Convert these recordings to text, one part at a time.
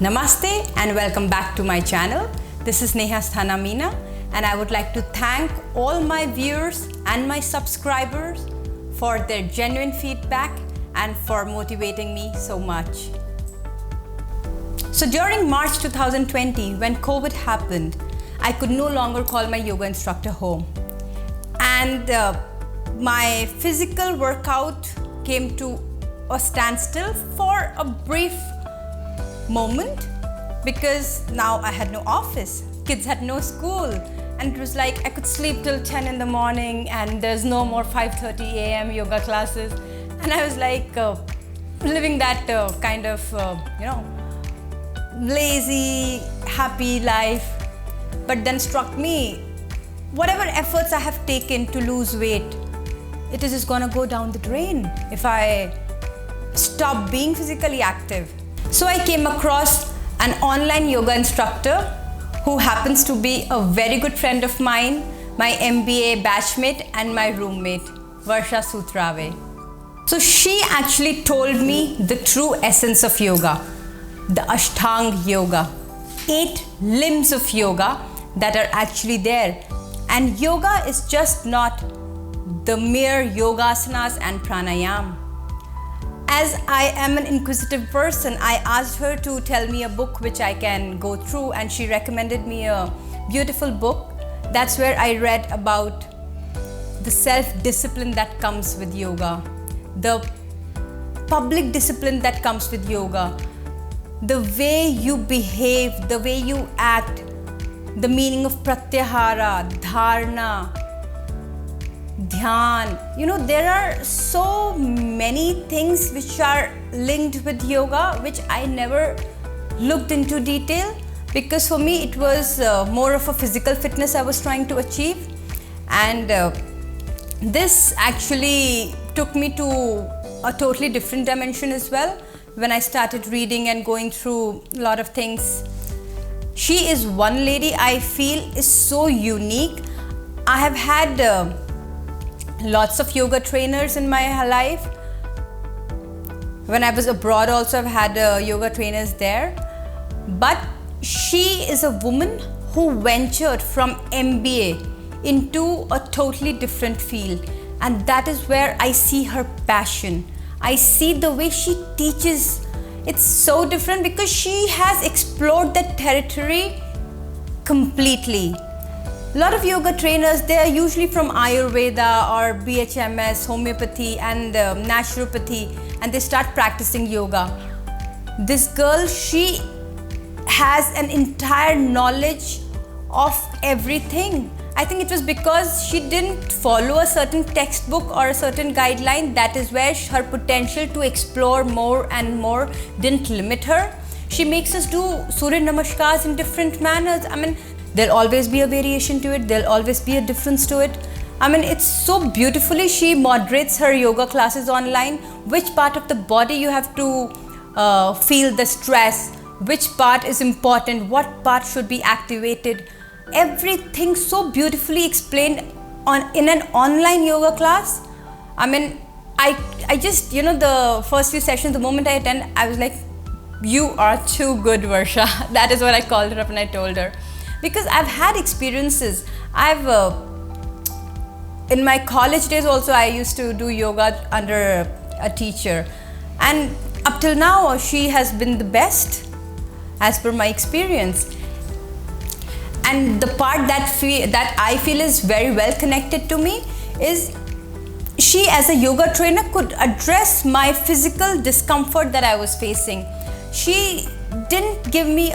Namaste and welcome back to my channel. This is Neha Sthana Meena and I would like to thank all my viewers and my subscribers for their genuine feedback and for motivating me so much. So during March 2020, when COVID happened, I could no longer call my yoga instructor home. And my physical workout came to a standstill for a brief moment because now I had no office, kids had no school, and it was like I could sleep till 10 in the morning and there's no more 5:30 a.m. yoga classes. And I was like living that kind of, lazy, happy life. But then struck me, whatever efforts I have taken to lose weight, it is just gonna go down the drain if I stop being physically active. So I came across an online yoga instructor who happens to be a very good friend of mine, my MBA batchmate and my roommate, Varsha Sutrave. So she actually told me the true essence of yoga, the Ashtanga yoga, 8 limbs of yoga that are actually there. And yoga is just not the mere yogasanas and pranayam. As I am an inquisitive person, I asked her to tell me a book which I can go through, and she recommended me a beautiful book. That's where I read about the self-discipline that comes with yoga, the public discipline that comes with yoga, the way you behave, the way you act, the meaning of pratyahara, dharana, dhyan. There are so many things which are linked with yoga which I never looked into detail, because for me it was more of a physical fitness I was trying to achieve. And this actually took me to a totally different dimension as well when I started reading and going through a lot of things. She is one lady I feel is so unique. I have had lots of yoga trainers in my life. When I was abroad also, I've had yoga trainers there. But she is a woman who ventured from MBA into a totally different field. And that is where I see her passion. I see the way she teaches. It's so different because she has explored that territory completely. A lot of yoga trainers, they are usually from Ayurveda or BHMS, homeopathy and naturopathy, and they start practicing yoga. This girl, she has an entire knowledge of everything. I think it was because she didn't follow a certain textbook or a certain guideline. That is where her potential to explore more and more didn't limit her. She makes us do Surya Namaskars in different manners. There'll always be a variation to it. There'll always be a difference to it. It's so beautifully she moderates her yoga classes online. Which part of the body you have to feel the stress, which part is important, what part should be activated. Everything so beautifully explained in an online yoga class. I just, the first few sessions, the moment I attend, I was like, you are too good, Varsha. That is what I called her up and I told her. Because I've had experiences. In my college days also, I used to do yoga under a teacher. And up till now, she has been the best as per my experience. And the part that I feel is very well connected to me is she, as a yoga trainer, could address my physical discomfort that I was facing. She didn't give me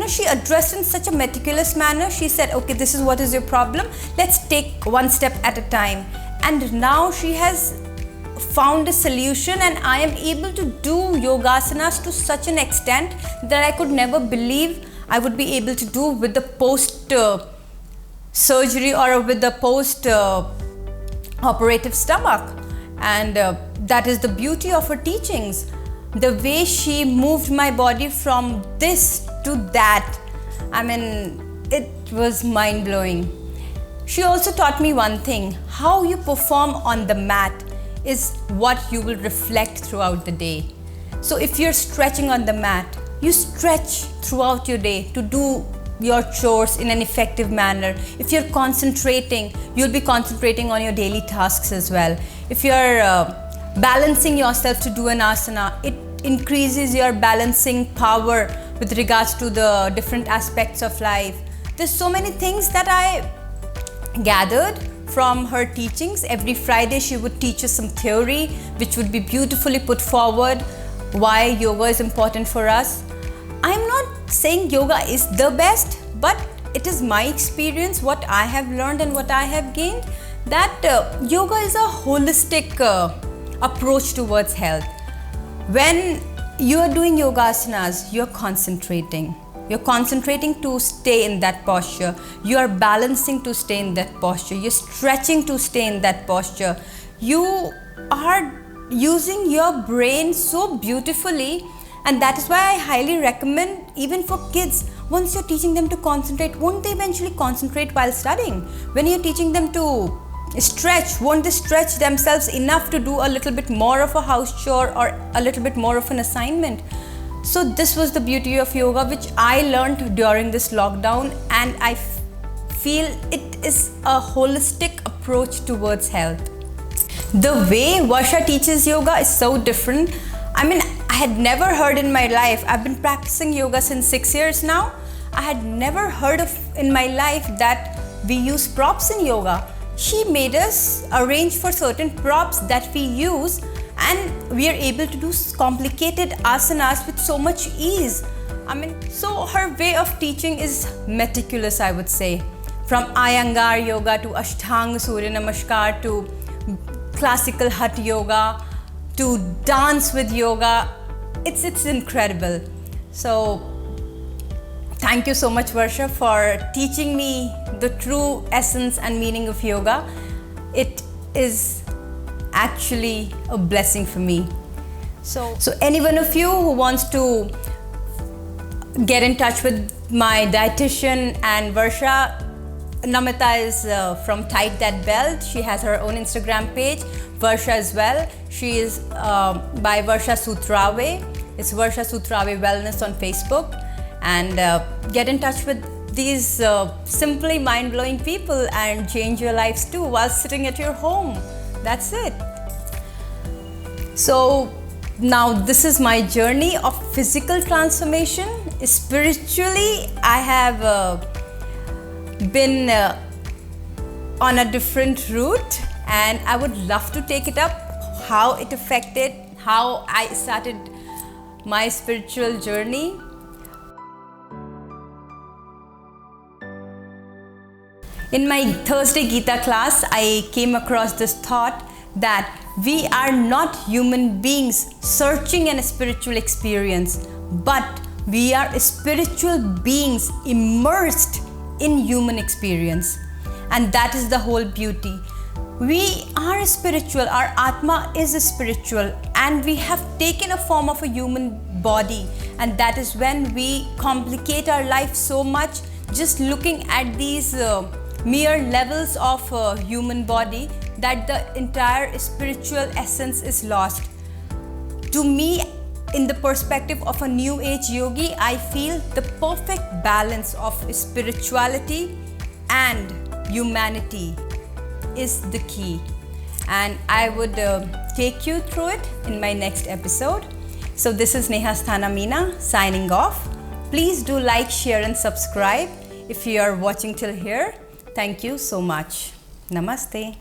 she addressed in such a meticulous manner. She said, okay, this is what is your problem. Let's take one step at a time. And now she has found a solution, and I am able to do yogasanas to such an extent that I could never believe I would be able to do with the post surgery or with the post operative stomach. And that is the beauty of her teachings. The way she moved my body from this to that, it was mind-blowing. She also taught me one thing: how you perform on the mat is what you will reflect throughout the day. So if you're stretching on the mat, you stretch throughout your day to do your chores in an effective manner. If you're concentrating, you'll be concentrating on your daily tasks as well. If you're balancing yourself to do an asana, it increases your balancing power with regards to the different aspects of life. There's so many things that I gathered from her teachings. Every Friday she would teach us some theory which would be beautifully put forward, why yoga is important for us. I'm not saying yoga is the best, but it is my experience, what I have learned and what I have gained, that yoga is a holistic approach towards health. When you are doing yoga asanas, you're concentrating. You're concentrating to stay in that posture. You are balancing to stay in that posture. You're stretching to stay in that posture. You are using your brain so beautifully, and that is why I highly recommend, even for kids, once you're teaching them to concentrate, won't they eventually concentrate while studying? When you're teaching them to stretch, won't they stretch themselves enough to do a little bit more of a house chore or a little bit more of an assignment? So this was the beauty of yoga, which I learned during this lockdown, and I feel it is a holistic approach towards health. The way Varsha teaches yoga is so different. I mean, I had never heard in my life, I've been practicing yoga since 6 years now. I had never heard of in my life that we use props in yoga. She made us arrange for certain props that we use, and we are able to do complicated asanas with so much ease. I mean, so her way of teaching is meticulous, I would say. From Iyengar yoga to Ashtanga Surya Namaskar to classical Hatha yoga to dance with yoga, it's incredible. So thank you so much, Varsha, for teaching me the true essence and meaning of yoga. It is actually a blessing for me. So any one of you who wants to get in touch with my dietitian and Varsha, Namita is from Tight That Belt. She has her own Instagram page. Varsha as well. She is by Varsha Sutrave. It's Varsha Sutrave Wellness on Facebook. And get in touch with these simply mind-blowing people and change your lives too while sitting at your home. That's it. So now this is my journey of physical transformation. Spiritually, I have been on a different route, and I would love to take it up, how it affected, how I started my spiritual journey. In my Thursday Gita class, I came across this thought that we are not human beings searching a spiritual experience, but we are spiritual beings immersed in human experience. And that is the whole beauty. We are spiritual, our Atma is spiritual, and we have taken a form of a human body, and that is when we complicate our life so much just looking at these mere levels of human body, that the entire spiritual essence is lost. To me, in the perspective of a new age yogi, I feel the perfect balance of spirituality and humanity is the key, and I would take you through it in my next episode. So this is Neha Sthana Meena signing off. Please do like, share and subscribe if you are watching till here. Thank you so much. Namaste.